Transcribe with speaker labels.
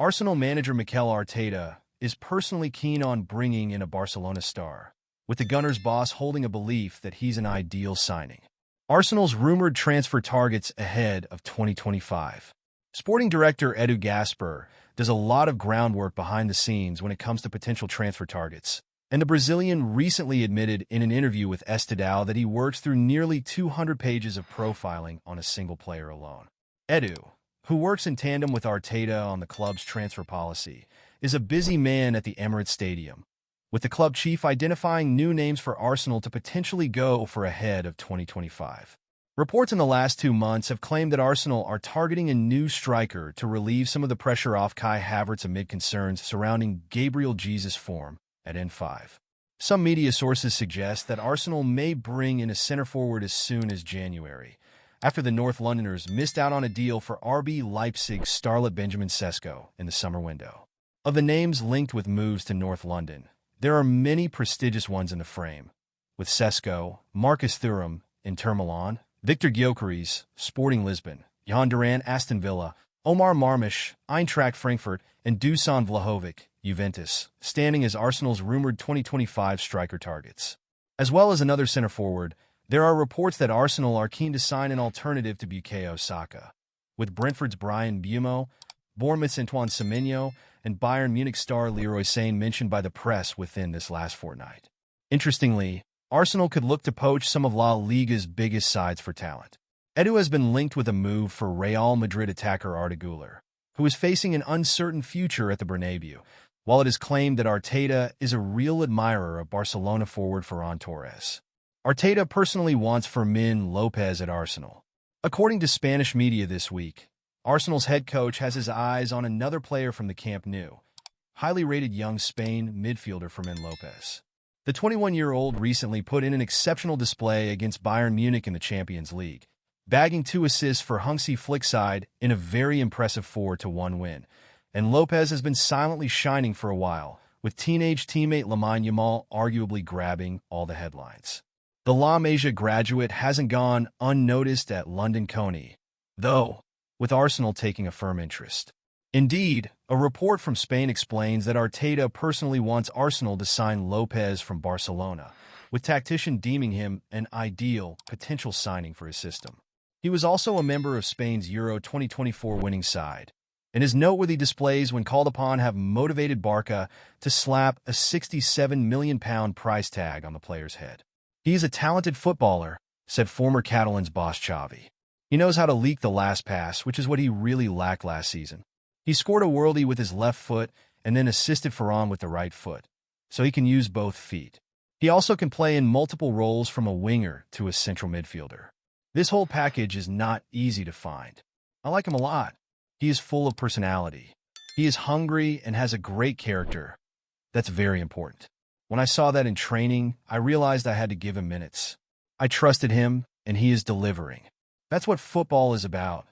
Speaker 1: Arsenal manager Mikel Arteta is personally keen on bringing in a Barcelona star, with the Gunners' boss holding a belief that he's an ideal signing. Arsenal's rumored transfer targets ahead of 2025. Sporting director Edu Gaspar does a lot of groundwork behind the scenes when it comes to potential transfer targets, and the Brazilian recently admitted in an interview with Estadão that he works through nearly 200 pages of profiling on a single player alone. Edu, who works in tandem with Arteta on the club's transfer policy, is a busy man at the Emirates Stadium, with the club chief identifying new names for Arsenal to potentially go for ahead of 2025. Reports in the last 2 months have claimed that Arsenal are targeting a new striker to relieve some of the pressure off Kai Havertz amid concerns surrounding Gabriel Jesus' form at N5. Some media sources suggest that Arsenal may bring in a center forward as soon as January, after the North Londoners missed out on a deal for RB Leipzig's starlet Benjamin Sesko in the summer window. Of the names linked with moves to North London, there are many prestigious ones in the frame, with Sesko, Marcus Thuram, Inter Milan, Victor Gyökeres, Sporting Lisbon, Jan Duran, Aston Villa, Omar Marmush, Eintracht Frankfurt, and Dusan Vlahovic, Juventus, standing as Arsenal's rumored 2025 striker targets. As well as another center forward, there are reports that Arsenal are keen to sign an alternative to Bukayo Saka, with Brentford's Brian Mbeumo, Bournemouth's Antoine Semenyo, and Bayern Munich star Leroy Sane mentioned by the press within this last fortnight. Interestingly, Arsenal could look to poach some of La Liga's biggest sides for talent. Edu has been linked with a move for Real Madrid attacker Arda Güler, who is facing an uncertain future at the Bernabeu, while it is claimed that Arteta is a real admirer of Barcelona forward Ferran Torres. Arteta personally wants Fermin Lopez at Arsenal. According to Spanish media this week, Arsenal's head coach has his eyes on another player from the Camp Nou, highly rated young Spain midfielder Fermin Lopez. The 21-year-old recently put in an exceptional display against Bayern Munich in the Champions League, bagging 2 assists for Hansi Flick's side in a very impressive 4-1 win, and Lopez has been silently shining for a while, with teenage teammate Lamine Yamal arguably grabbing all the headlines. The La Masia graduate hasn't gone unnoticed at London Coney, though, with Arsenal taking a firm interest. Indeed, a report from Spain explains that Arteta personally wants Arsenal to sign Lopez from Barcelona, with tactician deeming him an ideal potential signing for his system. He was also a member of Spain's Euro 2024 winning side, and his noteworthy displays when called upon have motivated Barca to slap a £67 million price tag on the player's head. "He is a talented footballer," said former Catalans boss Xavi. "He knows how to leak the last pass, which is what he really lacked last season. He scored a worldie with his left foot and then assisted Ferran with the right foot, so he can use both feet. He also can play in multiple roles from a winger to a central midfielder. This whole package is not easy to find. I like him a lot. He is full of personality. He is hungry and has a great character. That's very important. When I saw that in training, I realized I had to give him minutes. I trusted him, and he is delivering. That's what football is about.